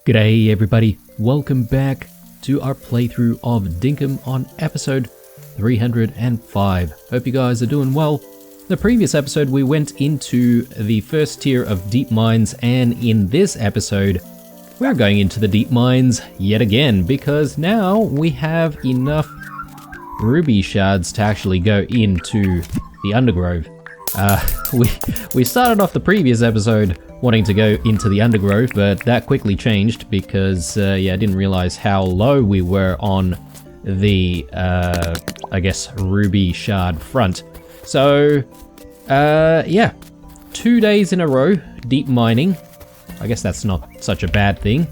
G'day everybody, welcome back to our playthrough of Dinkum on episode 305. Hope you guys are doing well. The previous episode we went into the first tier of deep mines, and in this episode we're going into the deep mines yet again because now we have enough ruby shards to actually go into the undergrove. We started off the previous episode wanting to go into the undergrove, but that quickly changed because I didn't realize how low we were on the I guess ruby shard front. So 2 days in a row deep mining. I guess that's not such a bad thing.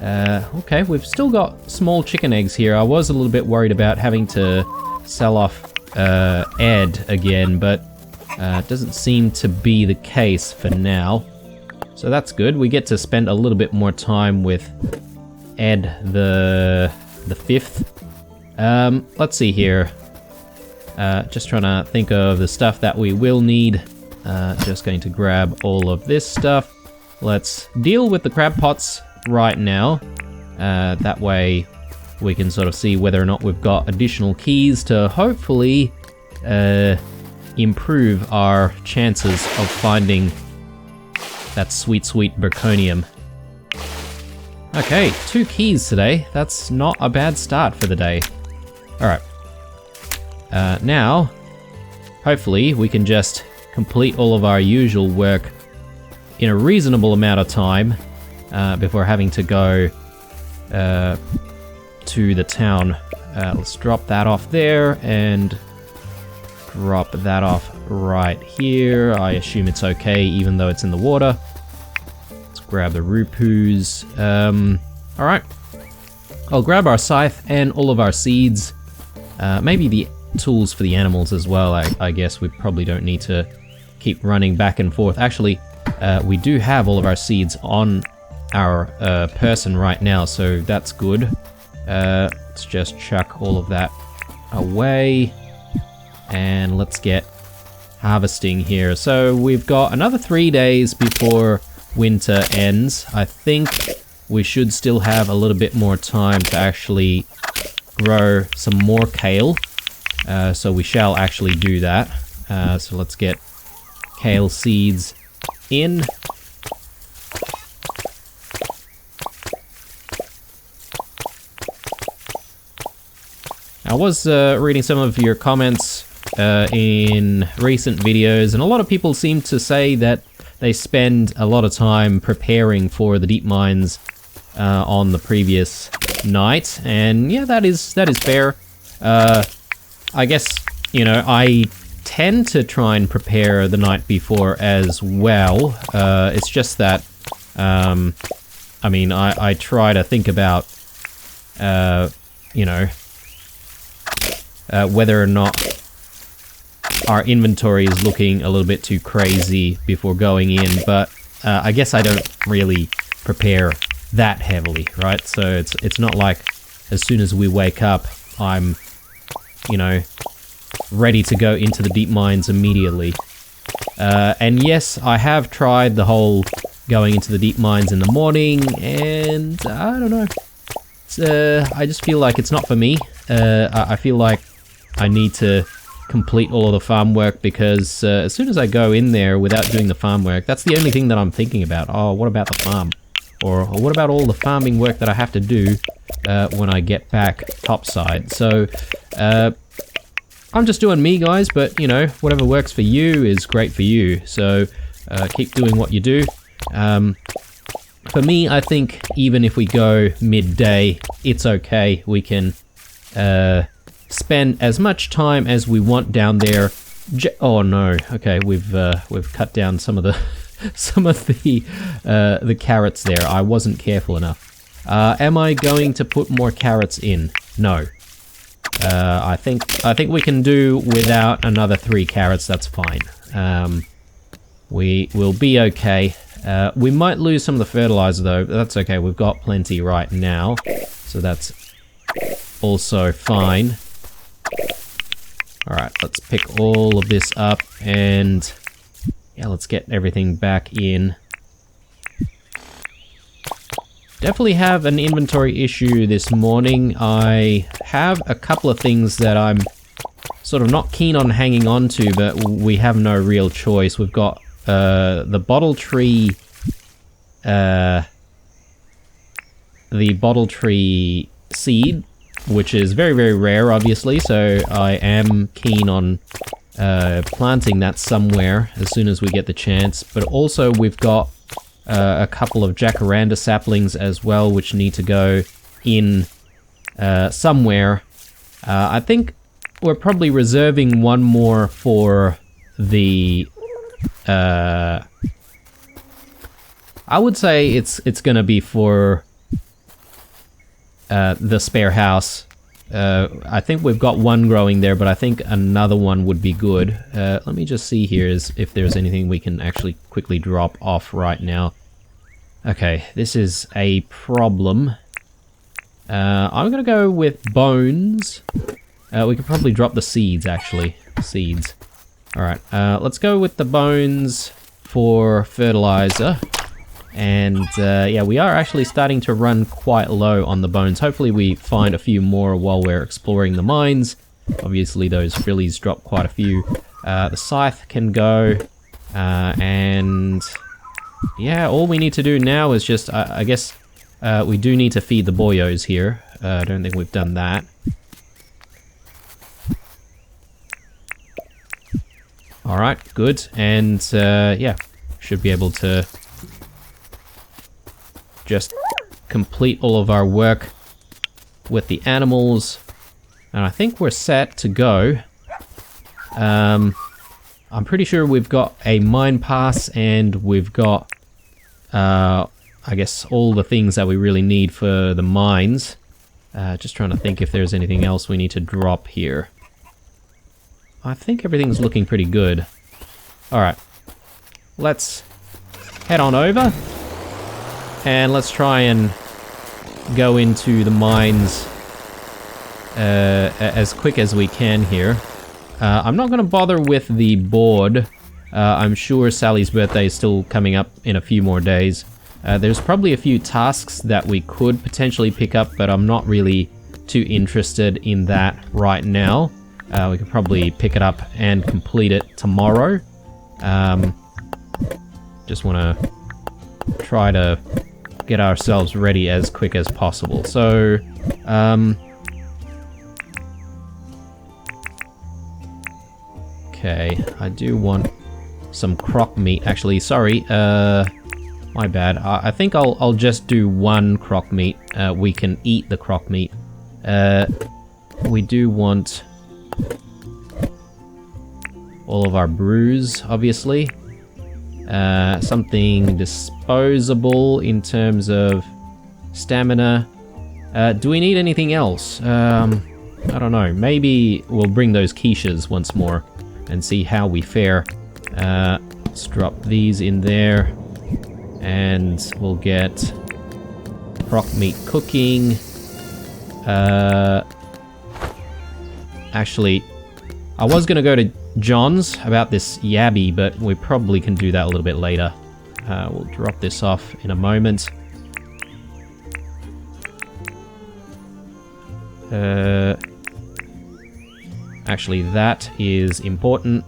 Okay, we've still got small chicken eggs here. I was a little bit worried about having to sell off Ed again, but it doesn't seem to be the case for now. So that's good. We get to spend a little bit more time with Ed the fifth. Let's see here. Just trying to think of the stuff that we will need. Just going to grab all of this stuff. Let's deal with the crab pots right now. That way we can sort of see whether or not we've got additional keys to hopefully improve our chances of finding that sweet Berconium. Okay, 2 keys today. That's not a bad start for the day. Alright. Now, hopefully we can just complete all of our usual work in a reasonable amount of time before having to go to the town. Let's drop that off there and drop that off right here. I assume it's okay even though it's in the water. Let's grab the rupus. Alright. I'll grab our scythe and all of our seeds. Maybe the tools for the animals as well. I guess we probably don't need to keep running back and forth. Actually, we do have all of our seeds on our person right now, so that's good. Let's just chuck all of that away. And let's get harvesting here. So we've got another 3 days before winter ends. I think we should still have a little bit more time to actually grow some more kale. So we shall actually do that. So let's get kale seeds in. I was reading some of your comments in recent videos, and a lot of people seem to say that they spend a lot of time preparing for the deep mines on the previous night, and yeah, that is fair. I guess, you know, I tend to try and prepare the night before as well. It's just that, I mean, I try to think about, you know, whether or not our inventory is looking a little bit too crazy before going in, but I guess I don't really prepare that heavily, right? So it's not like as soon as we wake up, I'm, you know, ready to go into the deep mines immediately. And yes, I have tried the whole going into the deep mines in the morning, and I don't know. I just feel like it's not for me. I feel like I need to complete all of the farm work because as soon as I go in there without doing the farm work, that's the only thing that I'm thinking about. Oh, what about the farm? Or what about all the farming work that I have to do when I get back topside? So I'm just doing me, guys, but you know, whatever works for you is great for you. So keep doing what you do. For me, I think even if we go midday, it's okay. We can spend as much time as we want down there. Oh no! Okay, we've cut down some of the the carrots there. I wasn't careful enough. Am I going to put more carrots in? No. I think we can do without another 3 carrots. That's fine. We will be okay. We might lose some of the fertilizer though, but that's okay. We've got plenty right now, so that's also fine. Alright, let's pick all of this up and yeah, let's get everything back in. definitely have an inventory issue this morning. I have a couple of things that I'm sort of not keen on hanging on to, but we have no real choice. We've got the bottle tree seed, which is very, very rare, obviously, so I am keen on planting that somewhere as soon as we get the chance. But also we've got a couple of jacaranda saplings as well, which need to go in somewhere. I think we're probably reserving one more for the... I would say it's gonna be for the spare house. I think we've got one growing there, but I think another one would be good. Let me just see here if there's anything we can actually quickly drop off right now. Okay, this is a problem. I'm gonna go with bones. We could probably drop the seeds, actually. Seeds. Alright, let's go with the bones for fertilizer. And yeah, we are actually starting to run quite low on the bones. Hopefully we find a few more while we're exploring the mines. Obviously those frillies drop quite a few. The scythe can go. And yeah, all we need to do now is just, I guess, we do need to feed the boyos here. I don't think we've done that. Alright, good. And yeah, should be able to just complete all of our work with the animals. And I think we're set to go. I'm pretty sure we've got a mine pass and we've got, I guess, all the things that we really need for the mines. Just trying to think if there's anything else we need to drop here. I think everything's looking pretty good. Alright, let's head on over. And let's try and go into the mines as quick as we can here. I'm not going to bother with the board. I'm sure Sally's birthday is still coming up in a few more days. There's probably a few tasks that we could potentially pick up, but I'm not really too interested in that right now. We could probably pick it up and complete it tomorrow. Just want to try to get ourselves ready as quick as possible. So, okay, I do want some croc meat. Actually, sorry, my bad. I think I'll just do one croc meat. We can eat the croc meat. We do want all of our brews, obviously. Something disposable in terms of stamina. Do we need anything else? I don't know. Maybe we'll bring those quiches once more and see how we fare. Let's drop these in there. And we'll get croc meat cooking. Actually, I was going to go to John's about this yabby, but we probably can do that a little bit later. We'll drop this off in a moment. Actually, that is important.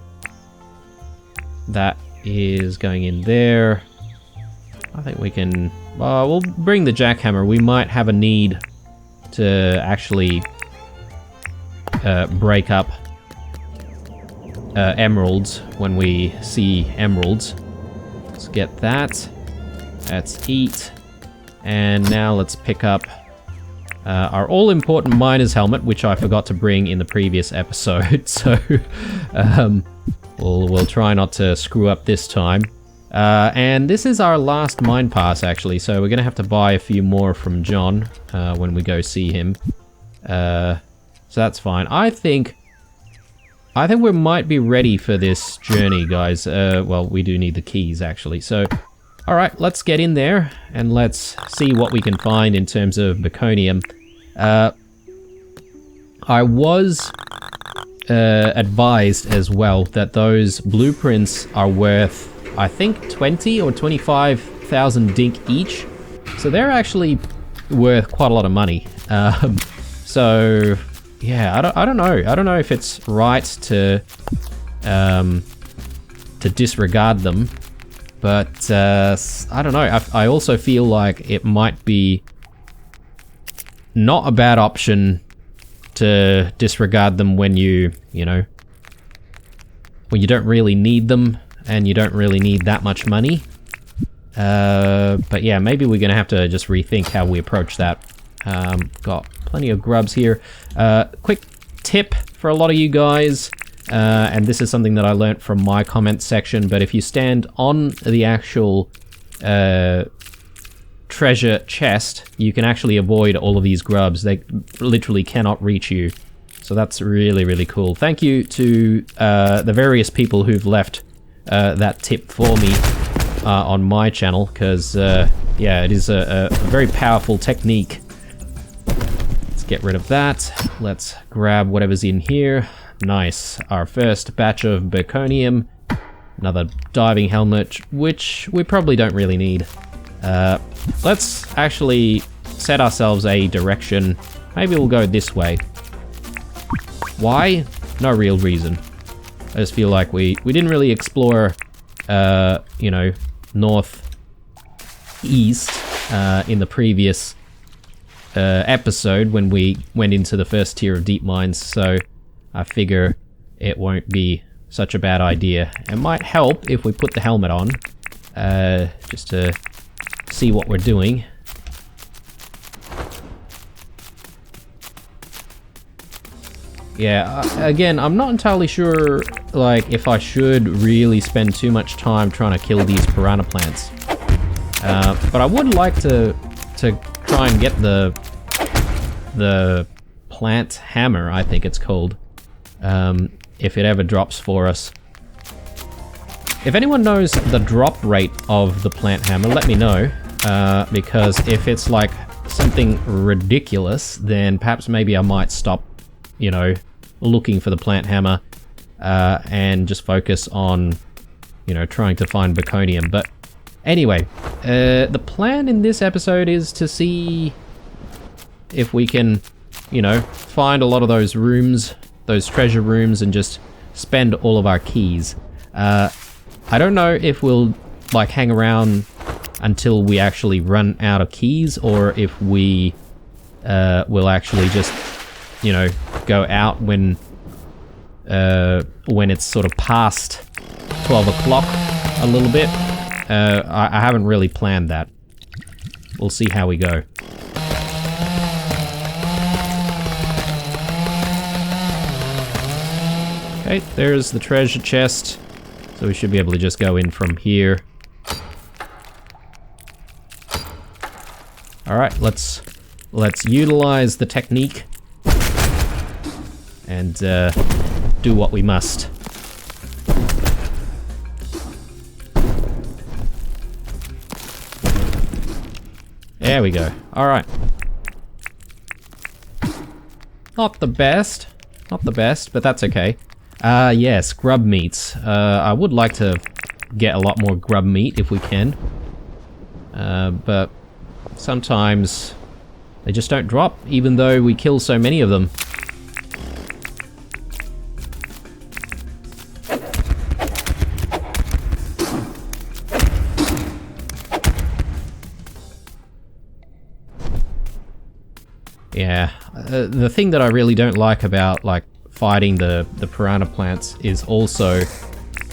That is going in there. I think we can... we'll bring the jackhammer. We might have a need to actually break up emeralds when we see emeralds. Let's get that. Let's eat. And now let's pick up our all-important miner's helmet, which I forgot to bring in the previous episode. So we'll try not to screw up this time. And this is our last mine pass, actually, so we're gonna have to buy a few more from John when we go see him. So that's fine. I think we might be ready for this journey, guys. Well, we do need the keys, actually. So, alright, let's get in there, and let's see what we can find in terms of meconium. I was advised as well that those blueprints are worth, I think, 20 or 25,000 dink each. So So they're actually worth quite a lot of money. So yeah, I don't know. I don't know if it's right to disregard them, but I don't know. I also feel like it might be not a bad option to disregard them when you know, when you don't really need them and you don't really need that much money. But yeah, maybe we're gonna have to just rethink how we approach that. Got plenty of grubs here. Quick tip for a lot of you guys, and this is something that I learnt from my comment section, but if you stand on the actual treasure chest, you can actually avoid all of these grubs. They literally cannot reach you. So that's really, really cool. Thank you to the various people who've left that tip for me on my channel, because yeah, it is a very powerful technique. Let's get rid of that. Let's grab whatever's in here. Nice. Our first batch of zirconium. Another diving helmet, which we probably don't really need. Let's actually set ourselves a direction. Maybe we'll go this way. Why? No real reason. I just feel like we didn't really explore, you know, northeast in the previous episode when we went into the first tier of deep mines, so I figure it won't be such a bad idea. It might help if we put the helmet on, just to see what we're doing. Yeah, again, I'm not entirely sure, like, if I should really spend too much time trying to kill these piranha plants. But I would like to try and get the plant hammer, I think it's called, if it ever drops for us. If anyone knows the drop rate of the plant hammer, let me know, because if it's like something ridiculous, then perhaps maybe I might stop, you know, looking for the plant hammer, and just focus on, you know, trying to find zirconium. But anyway, the plan in this episode is to see if we can, you know, find a lot of those rooms, those treasure rooms, and just spend all of our keys. I don't know if we'll, like, hang around until we actually run out of keys, or if we will actually just, you know, go out when it's sort of past 12 o'clock a little bit. I haven't really planned that. We'll see how we go. Okay, there's the treasure chest. So we should be able to just go in from here. Alright, let's utilize the technique and do what we must. There we go. Alright. Not the best, but that's okay. Yes, grub meats. I would like to get a lot more grub meat if we can. But sometimes they just don't drop, even though we kill so many of them. Yeah, the thing that I really don't like about, like, fighting the piranha plants is also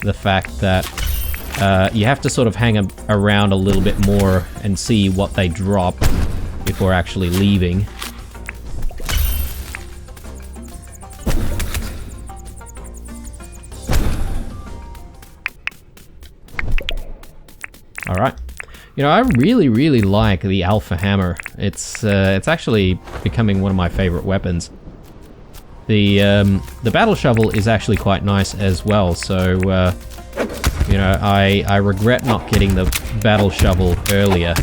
the fact that you have to sort of hang around a little bit more and see what they drop before actually leaving. Alright. You know, I really like the Alpha Hammer. It's actually becoming one of my favorite weapons. The battle shovel is actually quite nice as well, so you know, I regret not getting the battle shovel earlier,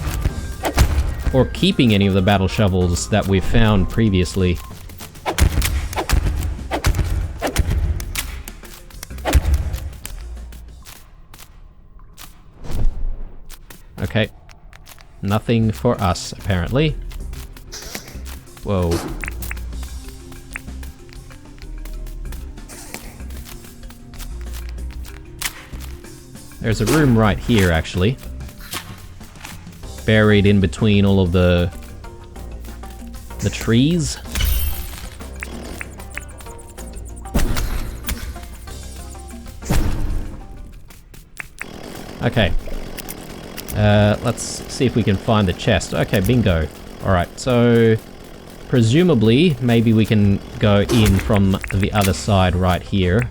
or keeping any of the battle shovels that we've found previously. Okay, nothing for us, apparently. Whoa. There's a room right here, actually. Buried in between all of the trees. Okay. Let's see if we can find the chest. Okay, bingo. Alright, so presumably maybe we can go in from the other side right here.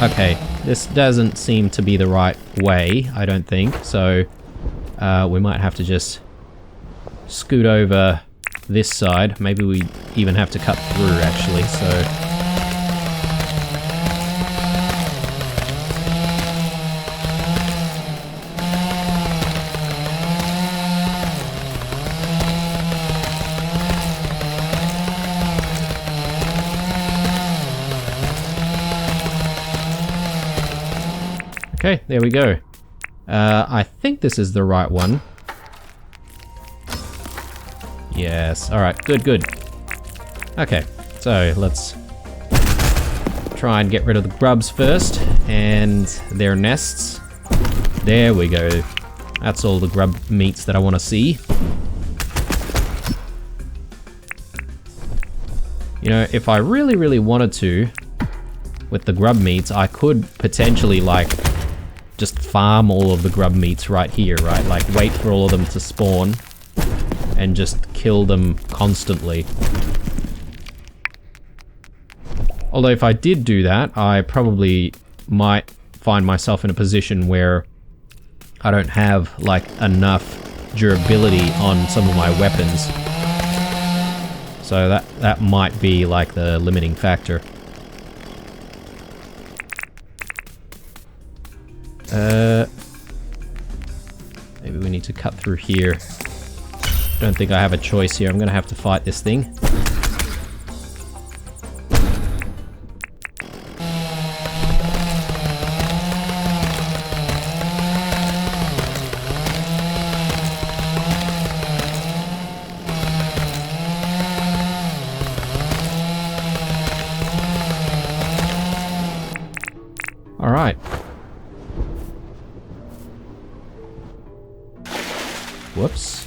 Okay, this doesn't seem to be the right way, I don't think, so we might have to just scoot over this side. Maybe we even have to cut through, actually, so... Okay, there we go. I think this is the right one. Yes, alright, good. Okay, so let's try and get rid of the grubs first, and their nests. There we go. That's all the grub meats that I want to see. You know, if I really wanted to, with the grub meats, I could potentially, like, just farm all of the grub meats right here, right? Like, wait for all of them to spawn and just kill them constantly. Although if I did do that, I probably might find myself in a position where I don't have, like, enough durability on some of my weapons. So that might be, like, the limiting factor. Maybe we need to cut through here. Don't think I have a choice here. I'm gonna have to fight this thing. All right. Whoops.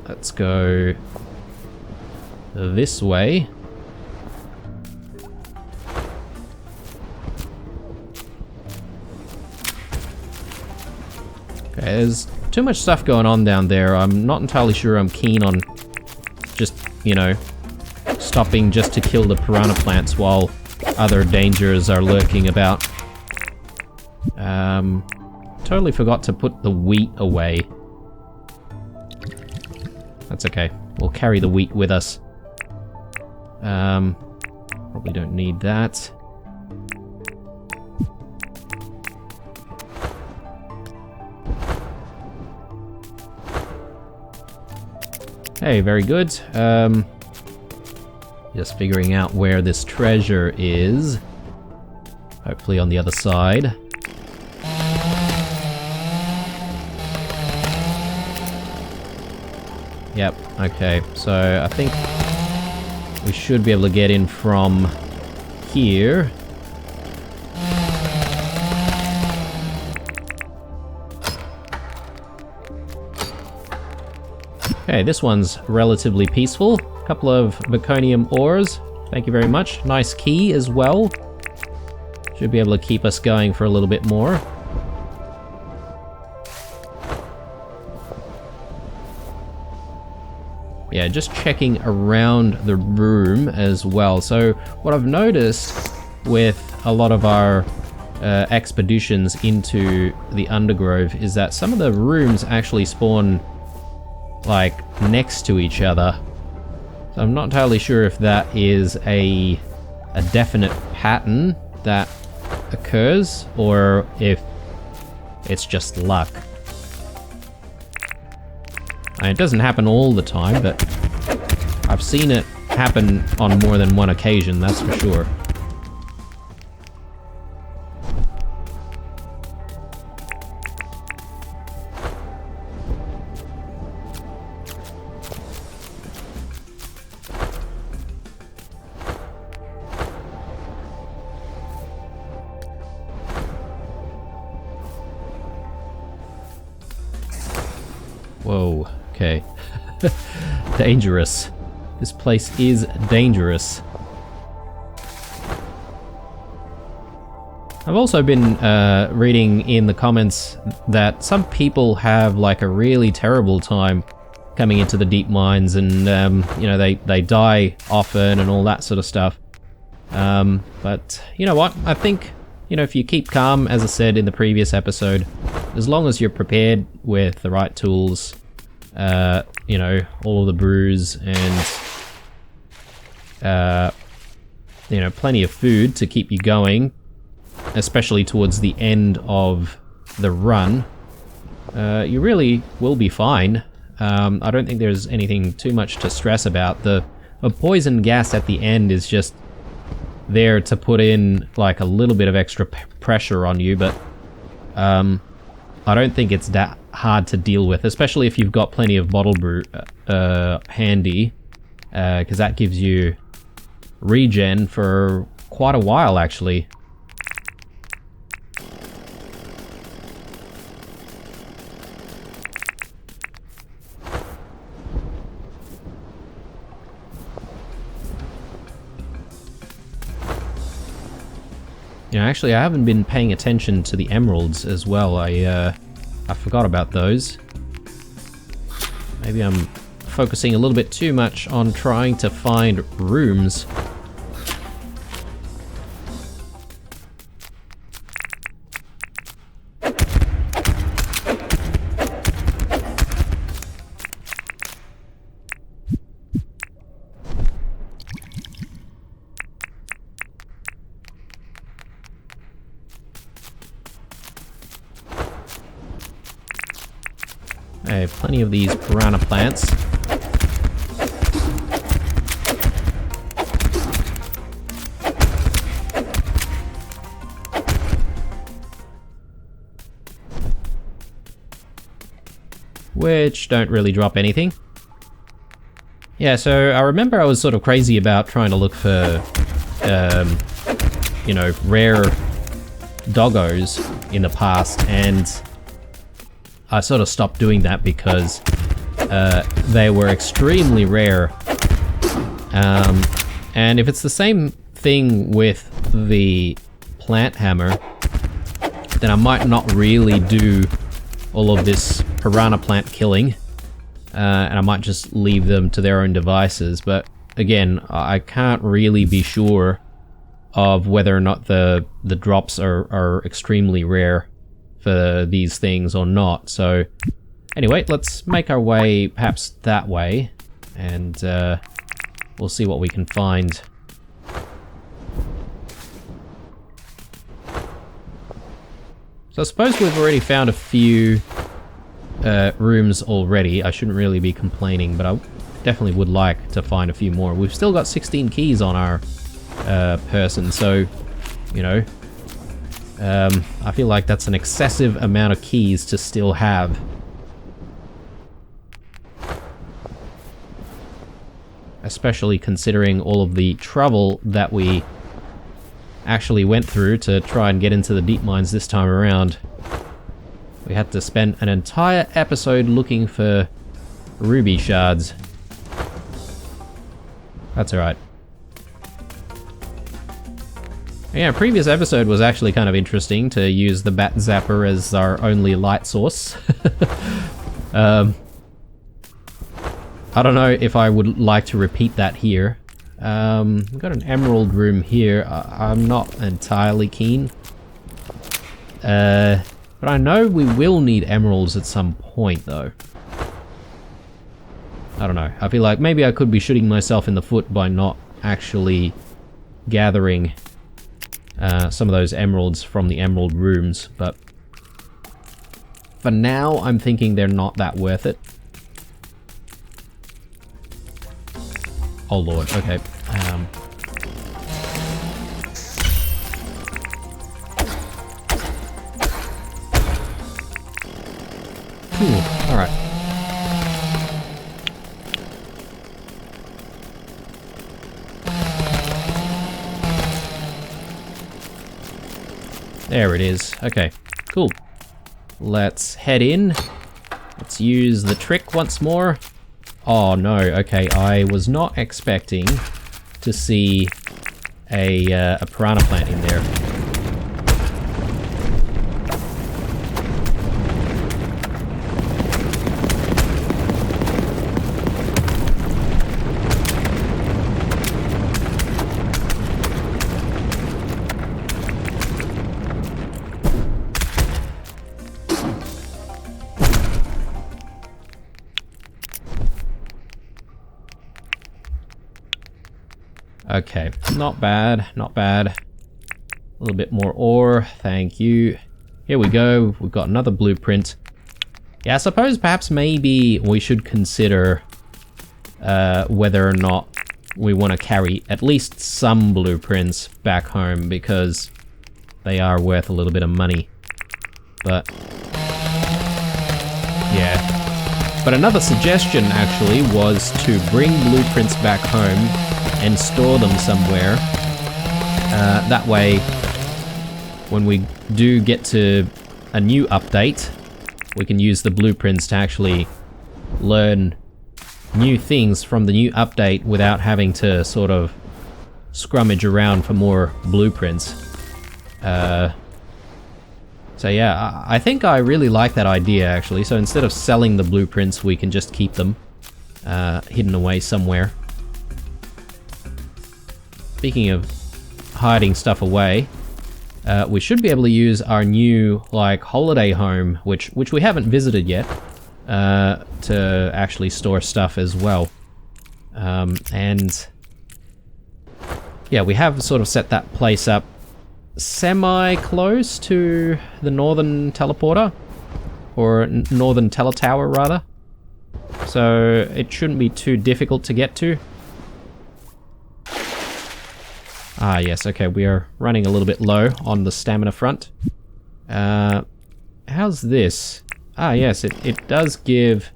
Let's go this way. Okay, there's too much stuff going on down there. I'm not entirely sure I'm keen on just, you know, stopping just to kill the piranha plants while other dangers are lurking about. Totally forgot to put the wheat away. That's okay. We'll carry the wheat with us. Probably don't need that. Hey, very good. Just figuring out where this treasure is. Hopefully on the other side. Yep, okay, so I think we should be able to get in from here. Okay, this one's relatively peaceful. A couple of meconium ores. Thank you very much. Nice key as well. Should be able to keep us going for a little bit more. Yeah, just checking around the room as well. So what I've noticed with a lot of our expeditions into the Undergrove is that some of the rooms actually spawn like next to each other. So I'm not entirely sure if that is a definite pattern that occurs or if it's just luck. And it doesn't happen all the time, but I've seen it happen on more than one occasion, that's for sure. Whoa, okay. Dangerous. This place is dangerous. I've also been reading in the comments that some people have like a really terrible time coming into the deep mines, and you know, they die often and all that sort of stuff. But you know what? I think, you know, if you keep calm, as I said in the previous episode, as long as you're prepared with the right tools, you know, all of the brews and, you know, plenty of food to keep you going, especially towards the end of the run, you really will be fine. I don't think there's anything too much to stress about. The poison gas at the end is just there to put in like a little bit of extra pressure on you, but I don't think it's that hard to deal with, especially if you've got plenty of bottle brew handy, because that gives you regen for quite a while actually. Yeah, actually, I haven't been paying attention to the emeralds as well. I forgot about those. Maybe I'm focusing a little bit too much on trying to find rooms. I have plenty of these piranha plants. Which don't really drop anything. Yeah, so I remember I was sort of crazy about trying to look for, you know, rare doggos in the past, and I sort of stopped doing that because they were extremely rare. And if it's the same thing with the plant hammer, then I might not really do all of this piranha plant killing, and I might just leave them to their own devices. But again, I can't really be sure of whether or not the drops are extremely rare for these things or not. So anyway, let's make our way perhaps that way, and we'll see what we can find. So I suppose we've already found a few rooms already. I shouldn't really be complaining, but I definitely would like to find a few more. We've still got 16 keys on our person, so, you know, I feel like that's an excessive amount of keys to still have. Especially considering all of the trouble that we actually went through to try and get into the deep mines this time around. We had to spend an entire episode looking for ruby shards. That's alright. Yeah, previous episode was actually kind of interesting to use the bat zapper as our only light source. I don't know if I would like to repeat that here. We've got an emerald room here. I'm not entirely keen. But I know we will need emeralds at some point though. I don't know. I feel like maybe I could be shooting myself in the foot by not actually gathering some of those emeralds from the emerald rooms, but for now I'm thinking they're not that worth it. Oh lord, okay. Alright. There it is. Okay, cool. Let's head in. Let's use the trick once more. Oh no, okay, I was not expecting to see a piranha plant in there. Okay, not bad, not bad. A little bit more ore, thank you. Here we go, we've got another blueprint. Yeah, I suppose perhaps maybe we should consider whether or not we want to carry at least some blueprints back home, because they are worth a little bit of money. But yeah. But another suggestion actually was to bring blueprints back home and store them somewhere. That way, when we do get to a new update, we can use the blueprints to actually learn new things from the new update without having to sort of scrummage around for more blueprints. So yeah, I think I really like that idea actually. So instead of selling the blueprints, we can just keep them hidden away somewhere. Speaking of hiding stuff away, we should be able to use our new like holiday home, which we haven't visited yet, to actually store stuff as well. And yeah, we have sort of set that place up semi-close to the northern teleporter, or northern teletower rather. So it shouldn't be too difficult to get to. Ah, yes, okay, we are running a little bit low on the stamina front. How's this? Ah, yes, it does give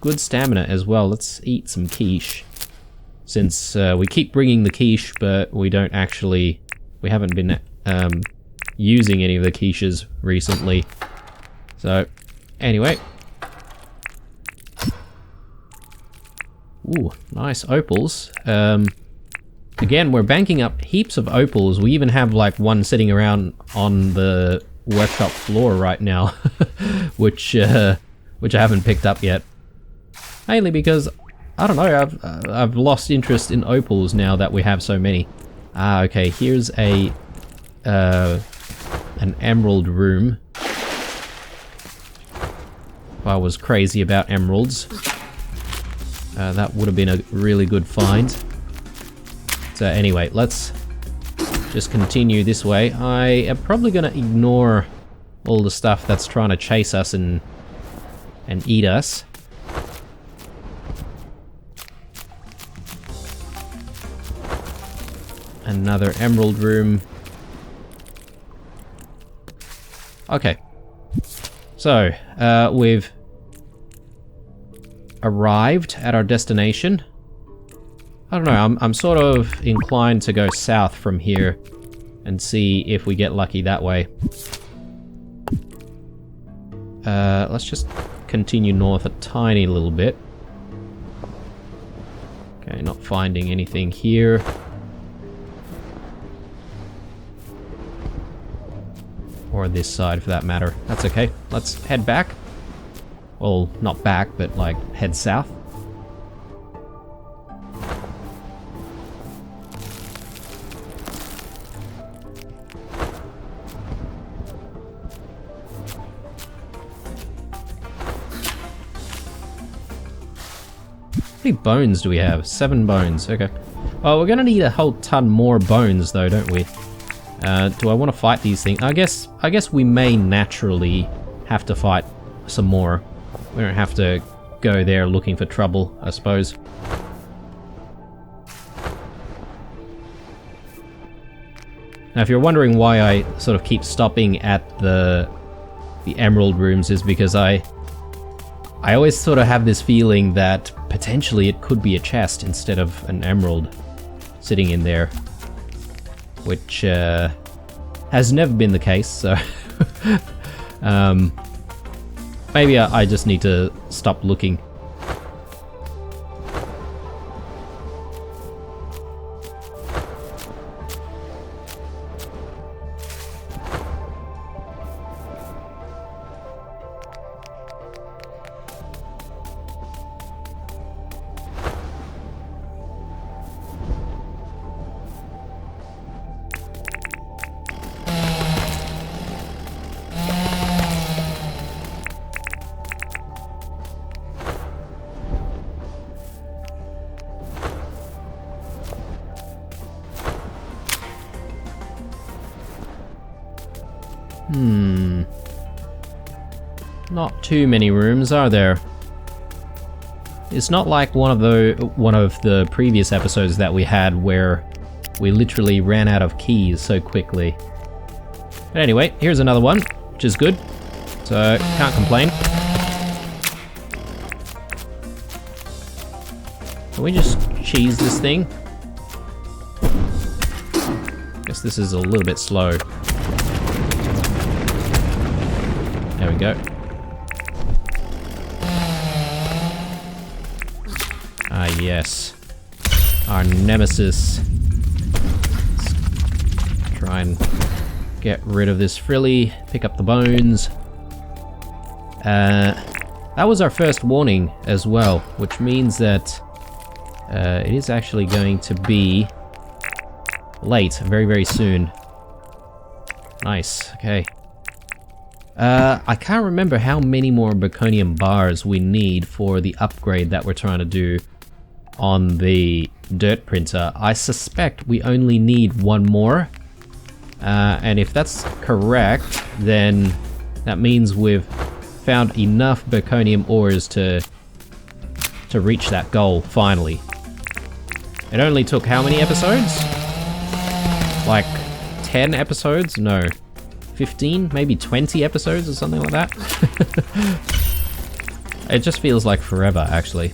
good stamina as well. Let's eat some quiche. Since we keep bringing the quiche, but we don't actually... We haven't been using any of the quiches recently. So, anyway. Ooh, nice opals. Again, we're banking up heaps of opals. We even have like one sitting around on the workshop floor right now, which I haven't picked up yet. Mainly because, I don't know, I've lost interest in opals now that we have so many. Ah, okay, here's an emerald room. If I was crazy about emeralds, that would have been a really good find. So anyway, let's just continue this way. I am probably going to ignore all the stuff that's trying to chase us and eat us. Another emerald room. Okay. So, we've arrived at our destination. I don't know, I'm sort of inclined to go south from here and see if we get lucky that way. Let's just continue north a tiny little bit. Okay, not finding anything here. Or this side for that matter. That's okay. Let's head back. Well, not back, but like head south. How many bones do we have? 7 bones, okay. Oh, we're gonna need a whole ton more bones though, don't we? Do I want to fight these things? I guess we may naturally have to fight some more. We don't have to go there looking for trouble, I suppose. Now, if you're wondering why I sort of keep stopping at the emerald rooms, is because I always sort of have this feeling that potentially it could be a chest instead of an emerald sitting in there, which has never been the case, so maybe I just need to stop looking. Not too many rooms, are there? It's not like one of the previous episodes that we had where we literally ran out of keys so quickly. But anyway, here's another one, which is good. So, can't complain. Can we just cheese this thing? Guess this is a little bit slow. There we go. Ah, yes. Our nemesis. Let's try and get rid of this frilly, pick up the bones. That was our first warning as well, which means that it is actually going to be late very, very soon. Nice, okay. I can't remember how many more Baconium bars we need for the upgrade that we're trying to do on the dirt printer. I suspect we only need one more. And if that's correct, then that means we've found enough Baconium ores to reach that goal, finally. It only took how many episodes? Like 10 episodes? No. 15, maybe 20 episodes or something like that. It just feels like forever, actually.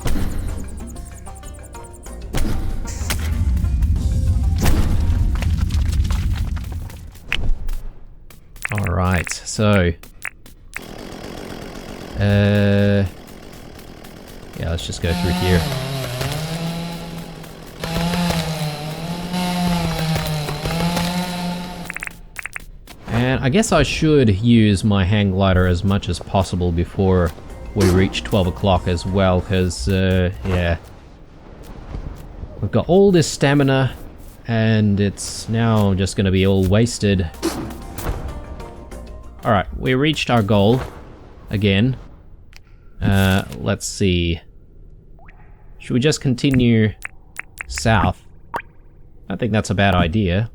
Alright, so... yeah, let's just go through here. And I guess I should use my hang glider as much as possible before we reach 12 o'clock as well, because, yeah. We've got all this stamina, and it's now just going to be all wasted. Alright, we reached our goal again. Let's see. Should we just continue south? I think that's a bad idea.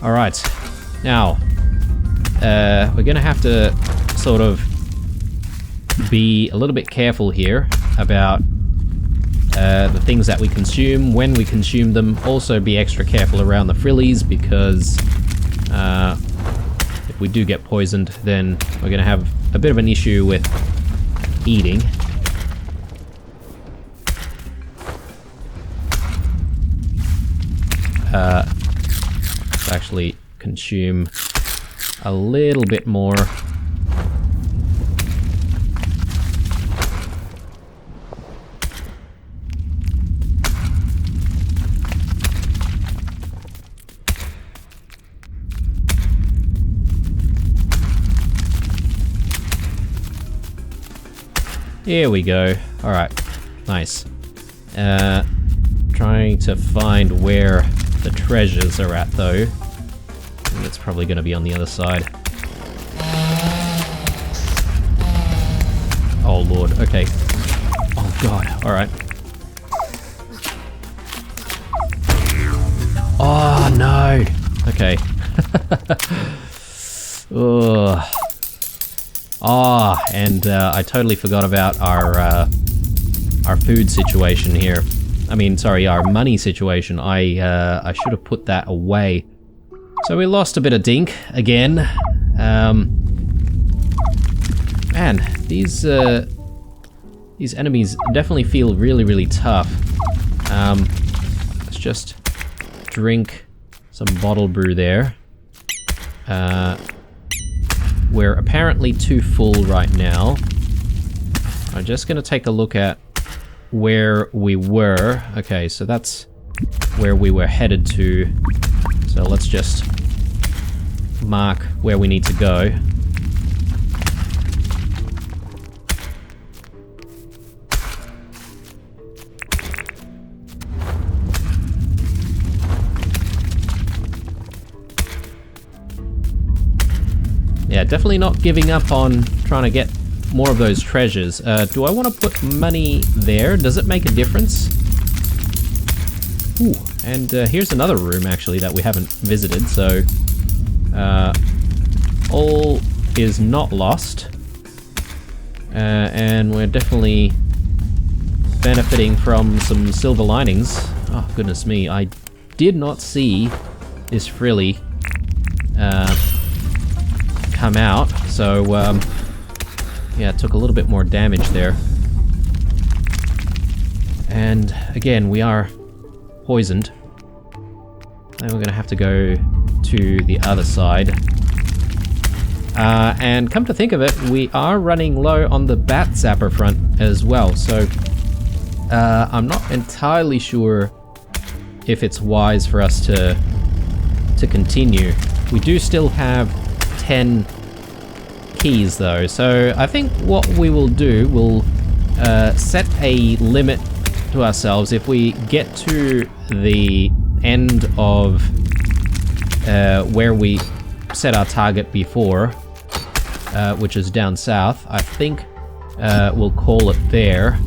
Alright, now, we're gonna have to sort of be a little bit careful here about the things that we consume, when we consume them. Also be extra careful around the frillies, because if we do get poisoned, then we're gonna have a bit of an issue with eating. Actually consume a little bit more. Here we go. Alright, nice. Trying to find where the treasures are at, though. I think it's probably going to be on the other side. Oh lord, okay. Oh god, alright. Oh, no. Okay. Ugh. Oh, and I totally forgot about our food situation here. I mean, sorry, our money situation. I should have put that away. So we lost a bit of dink again. Man, these enemies definitely feel really, really tough. Let's just drink some bottle brew there. We're apparently too full right now. I'm just gonna take a look at where we were. Okay, so that's where we were headed to. So let's just mark where we need to go. Yeah, definitely not giving up on trying to get more of those treasures. Do I want to put money there? Does it make a difference? Ooh, and here's another room actually that we haven't visited, so all is not lost. And we're definitely benefiting from some silver linings. Oh, goodness me, I did not see this frilly come out, so yeah, it took a little bit more damage there. And again, we are poisoned. And we're gonna have to go to the other side. And come to think of it, we are running low on the bat zapper front as well, so I'm not entirely sure if it's wise for us to continue. We do still have 10 keys though, so I think what we will do, we'll set a limit to ourselves. If we get to the end of where we set our target before, which is down south, I think we'll call it there.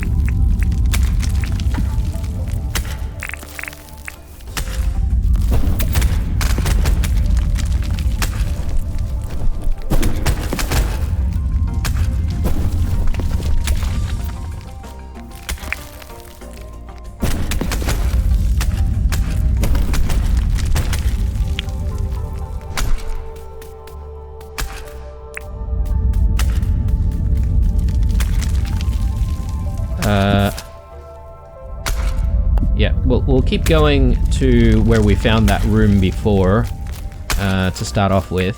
Yeah, we'll keep going to where we found that room before, to start off with.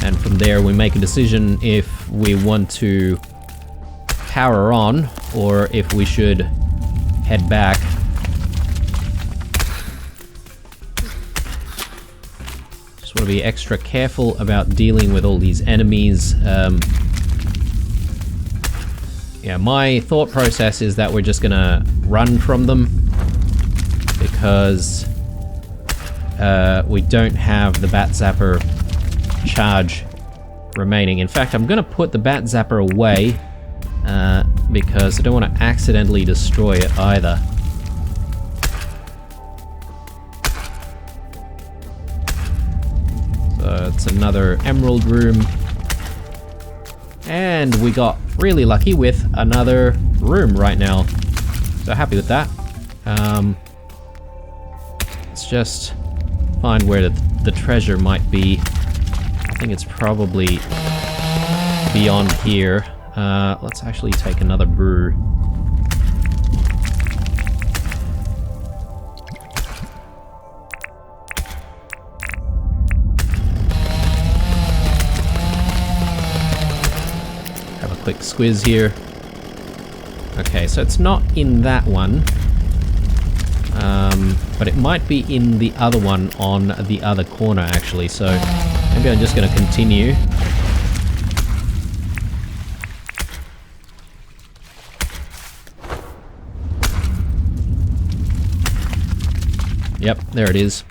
And from there we make a decision if we want to power on, or if we should head back. Just want to be extra careful about dealing with all these enemies. Yeah, my thought process is that we're just gonna run from them, because we don't have the bat zapper charge remaining. In fact, I'm gonna put the bat zapper away, because I don't want to accidentally destroy it either. So it's another emerald room. And we got really lucky with another room right now. So happy with that. Let's just find where the treasure might be. I think it's probably beyond here. Let's actually take another brew. Quick squiz here. Okay, so it's not in that one, but it might be in the other one on the other corner actually, so maybe I'm just going to continue. Yep, there it is.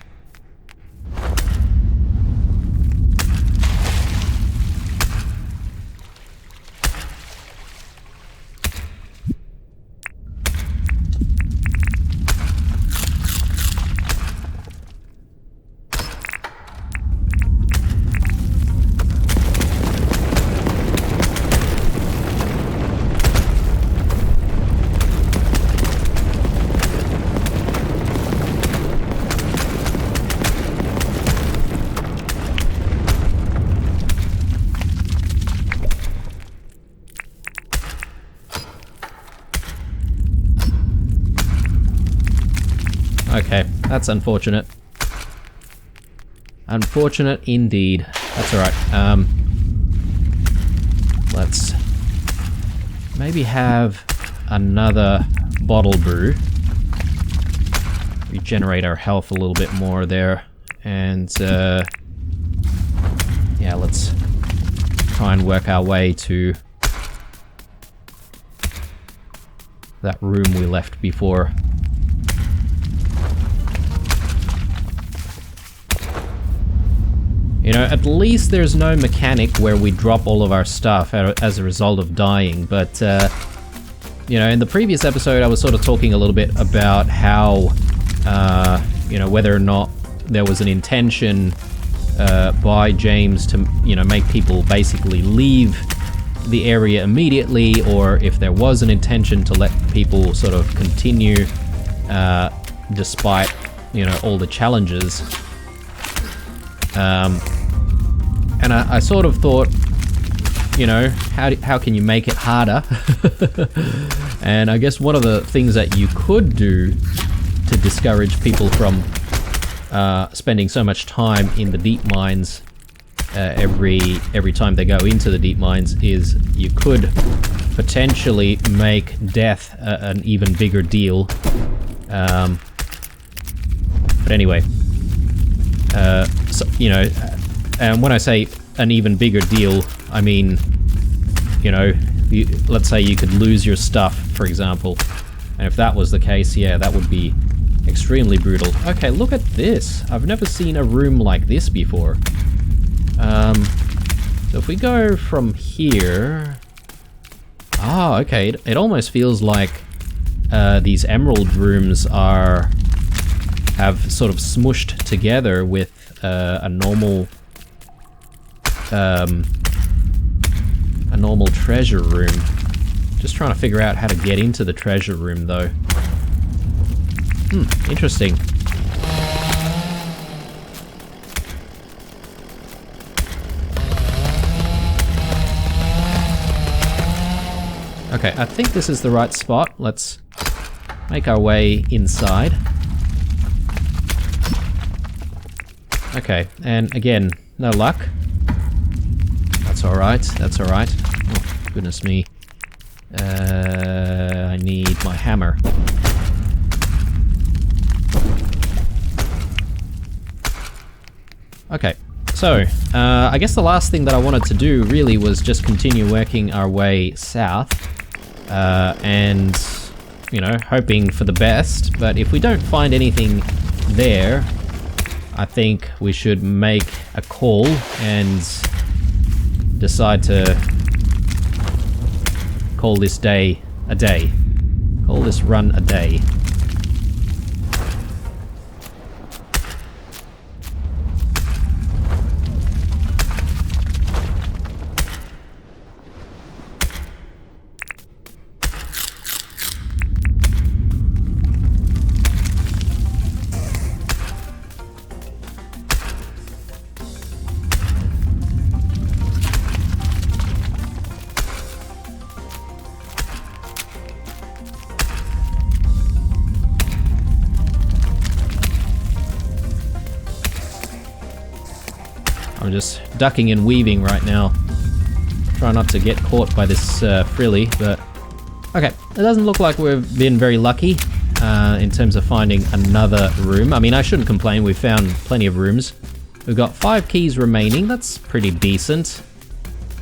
That's unfortunate. Unfortunate indeed. That's alright. Let's maybe have another bottle brew. Regenerate our health a little bit more there. And, yeah, let's try and work our way to that room we left before. You know, at least there's no mechanic where we drop all of our stuff as a result of dying, but, you know, in the previous episode I was sort of talking a little bit about how, you know, whether or not there was an intention by James to, you know, make people basically leave the area immediately, or if there was an intention to let people sort of continue despite, you know, all the challenges. And I sort of thought, you know, how can you make it harder? And I guess one of the things that you could do to discourage people from spending so much time in the deep mines every time they go into the deep mines is you could potentially make death an even bigger deal. But anyway, so, you know, and when I say an even bigger deal, I mean, you know, let's say you could lose your stuff, for example, and if that was the case, yeah, that would be extremely brutal. Okay, look at this. I've never seen a room like this before. So if we go from here... Oh, okay, it almost feels like these emerald rooms have sort of smushed together with a normal treasure room. Just trying to figure out how to get into the treasure room, though. Interesting. Okay, I think this is the right spot. Let's make our way inside. Okay, and again, no luck. That's alright, that's alright. Oh, goodness me. I need my hammer. Okay, so, I guess the last thing that I wanted to do really was just continue working our way south. And, you know, hoping for the best, but if we don't find anything there, I think we should make a call and decide to call this day a day. Call this run a day. I'm just ducking and weaving right now. Try not to get caught by this frilly, but... Okay, it doesn't look like we've been very lucky in terms of finding another room. I mean, I shouldn't complain, we've found plenty of rooms. We've got 5 keys remaining, that's pretty decent.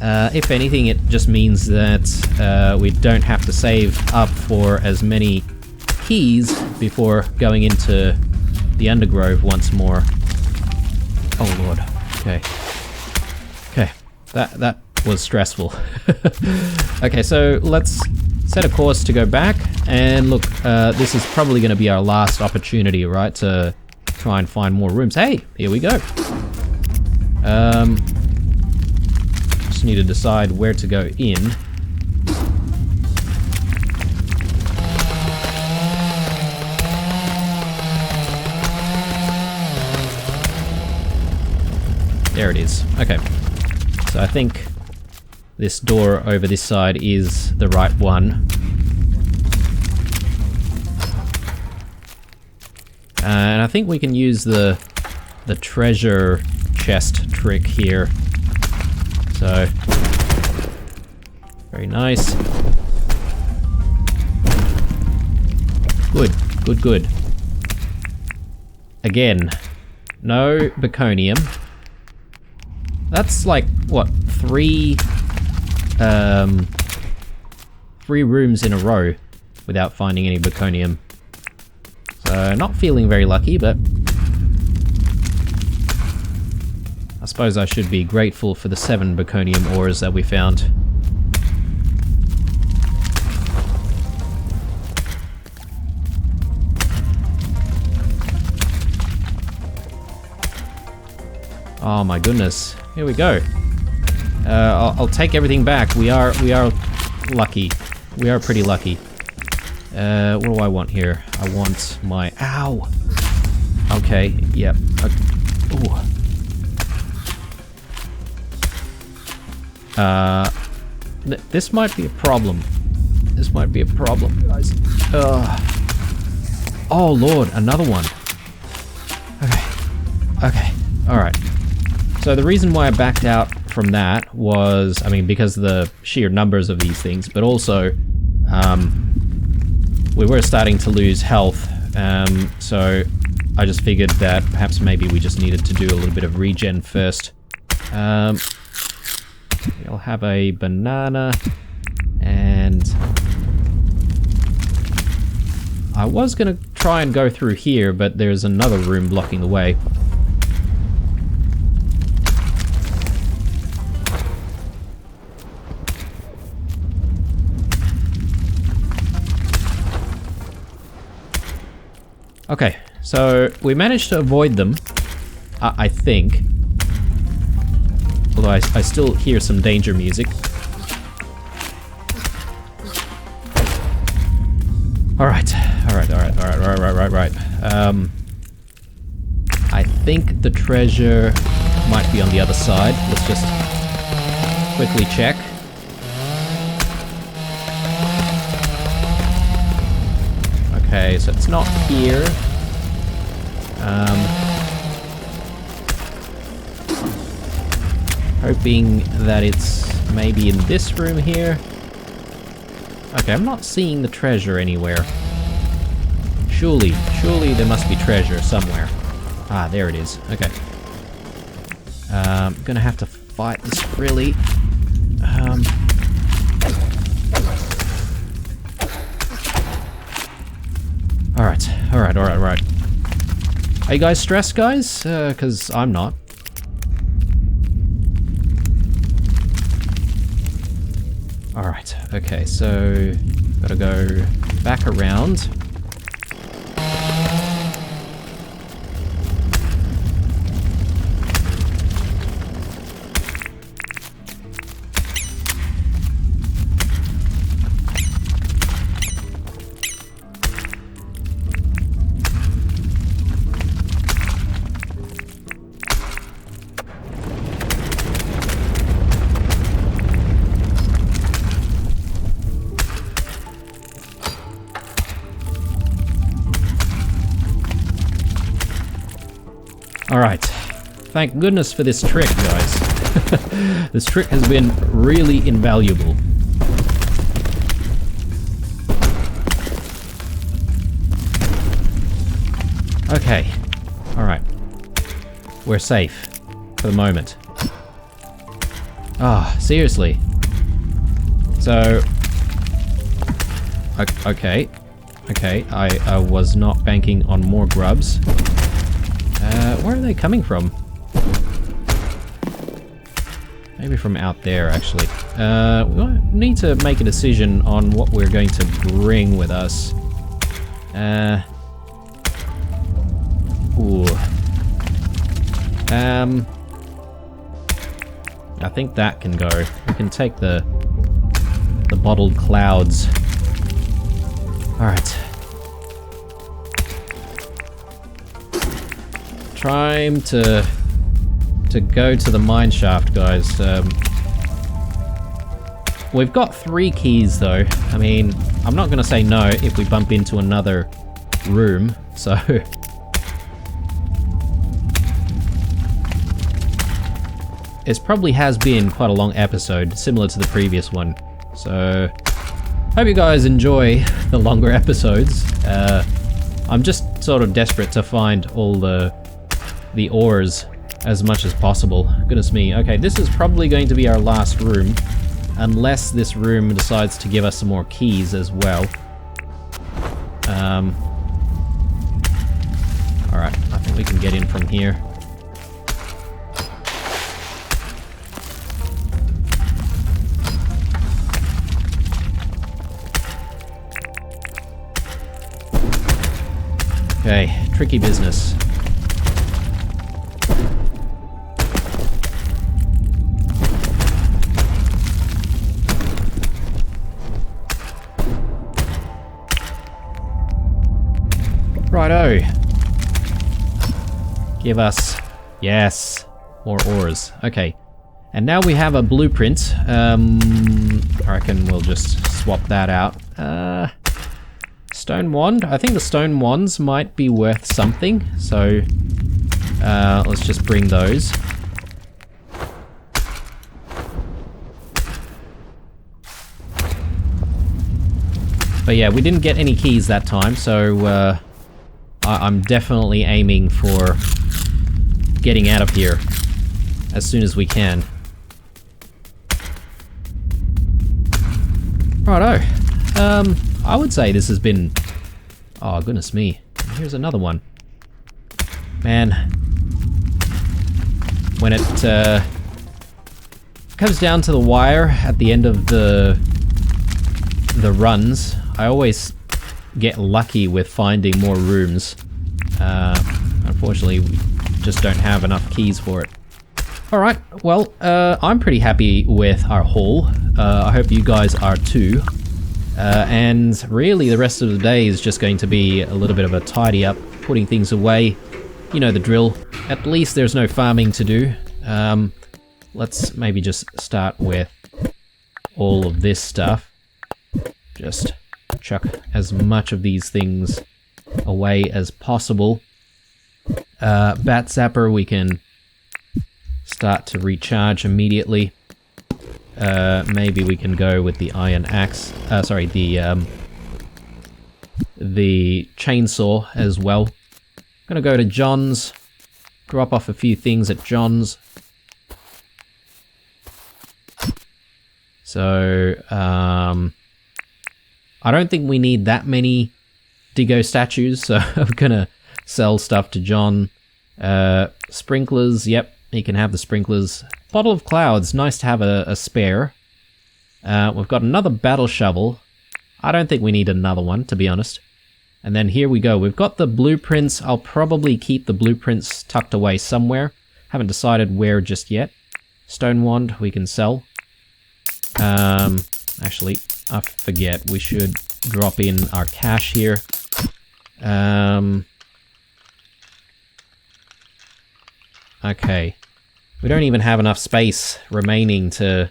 If anything, it just means that we don't have to save up for as many keys before going into the Undergrove once more. Oh lord. Okay. Okay. That was stressful. Okay, so let's set a course to go back, and look, this is probably going to be our last opportunity, right, to try and find more rooms. Hey, here we go. Just need to decide where to go in. There it is. Okay. So I think this door over this side is the right one. And I think we can use the treasure chest trick here. So, very nice. Good, good, good. Again, no Baconium. That's like, what, three rooms in a row without finding any Baconium. So, not feeling very lucky, but I suppose I should be grateful for the 7 Baconium ores that we found. Oh my goodness. Here we go. I'll take everything back. We are lucky. We are pretty lucky. What do I want here? I want my... Ow! Okay, yep. Ooh. This might be a problem. This might be a problem, guys. Oh lord, another one. Okay. Okay, alright. So the reason why I backed out from that was, I mean, because of the sheer numbers of these things, but also, we were starting to lose health, so I just figured that perhaps maybe we just needed to do a little bit of regen first. I'll have a banana, and I was gonna try and go through here, but there's another room blocking the way. Okay, so we managed to avoid them, I think. Although I still hear some danger music. Alright. I think the treasure might be on the other side. Let's just quickly check. Okay, so it's not here. Hoping that it's maybe in this room here. Okay, I'm not seeing the treasure anywhere. Surely there must be treasure somewhere. Ah, there it is. Okay. I'm gonna have to fight this really. Alright. Are you guys stressed, guys? 'Cause I'm not. Alright, okay, so gotta go back around. Alright, thank goodness for this trick, guys. This trick has been really invaluable. Okay, alright. We're safe, for the moment. Ah, seriously. So... Okay, I was not banking on more grubs. Where are they coming from? Maybe from out there, actually. We need to make a decision on what we're going to bring with us. Ooh. I think that can go. We can take the bottled clouds. Alright. Trying to go to the mine shaft, guys. We've got 3 keys, though. I mean, I'm not gonna say no if we bump into another room, so it probably has been quite a long episode, similar to the previous one. So, hope you guys enjoy the longer episodes. I'm just sort of desperate to find all the ores as much as possible. Goodness me. Okay, this is probably going to be our last room, unless this room decides to give us some more keys as well. Alright, I think we can get in from here. Okay, tricky business. Righto. Give us... yes. More ores. Okay. And now we have a blueprint. I reckon we'll just swap that out. Stone wand? I think the stone wands might be worth something. So, let's just bring those. But yeah, we didn't get any keys that time, so I'm definitely aiming for getting out of here as soon as we can. Righto. I would say this has been... oh, goodness me. Here's another one. Man. When it comes down to the wire at the end of the runs, I always get lucky with finding more rooms. Unfortunately, we just don't have enough keys for it. Alright, well, I'm pretty happy with our haul. I hope you guys are too. And really the rest of the day is just going to be a little bit of a tidy up, putting things away. You know the drill. At least there's no farming to do. Let's maybe just start with all of this stuff. Just chuck as much of these things away as possible. Bat Zapper we can start to recharge immediately. Maybe we can go with the iron axe. Sorry, the chainsaw as well. I'm gonna go to John's, drop off a few things at John's. So, I don't think we need that many Diggo statues, so I'm gonna sell stuff to John. Sprinklers, yep, he can have the sprinklers. Bottle of clouds, nice to have a spare. We've got another battle shovel. I don't think we need another one, to be honest. And then here we go. We've got the blueprints. I'll probably keep the blueprints tucked away somewhere. Haven't decided where just yet. Stone wand we can sell. Actually, I forget. We should drop in our cash here. Okay. We don't even have enough space remaining to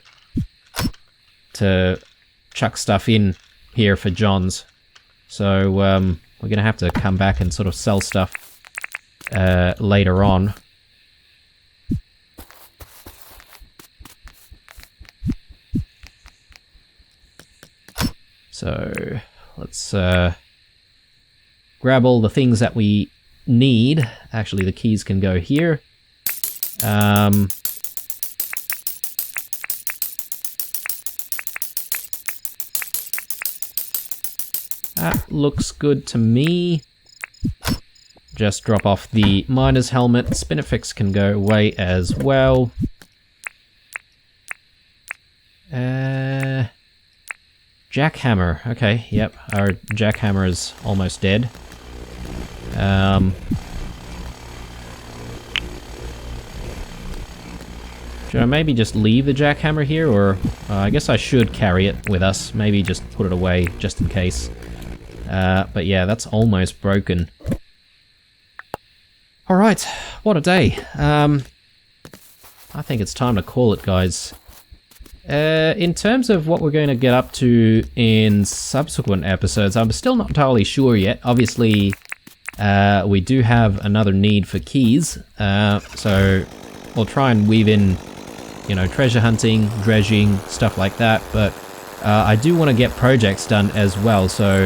chuck stuff in here for John's. So, we're gonna have to come back and sort of sell stuff later on. So, let's grab all the things that we need. Actually, the keys can go here. That looks good to me. Just drop off the miner's helmet. Spinifex can go away as well. Jackhammer. Okay, yep, our jackhammer is almost dead. Should I maybe just leave the jackhammer here, or I guess I should carry it with us. Maybe just put it away just in case. But yeah, that's almost broken. Alright, what a day. I think it's time to call it, guys. In terms of what we're going to get up to in subsequent episodes, I'm still not entirely sure yet. Obviously, we do have another need for keys, so we'll try and weave in you know, treasure hunting, dredging, stuff like that. But I do want to get projects done as well, so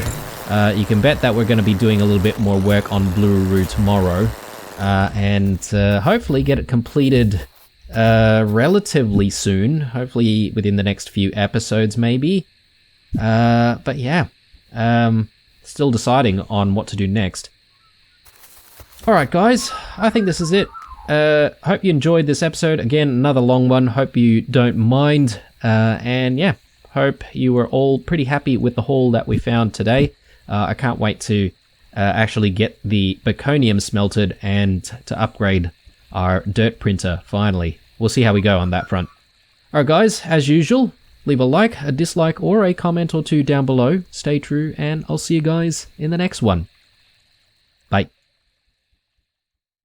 you can bet that we're going to be doing a little bit more work on Blue tomorrow, and hopefully get it completed relatively soon, hopefully within the next few episodes maybe. But yeah, still deciding on what to do next. Alright guys, I think this is it. Hope you enjoyed this episode. Again, another long one, hope you don't mind, and yeah, hope you were all pretty happy with the haul that we found today. I can't wait to actually get the Baconium smelted and to upgrade our dirt printer finally. We'll see how we go on that front. Alright guys, as usual, leave a like, a dislike, or a comment or two down below. Stay true, and I'll see you guys in the next one.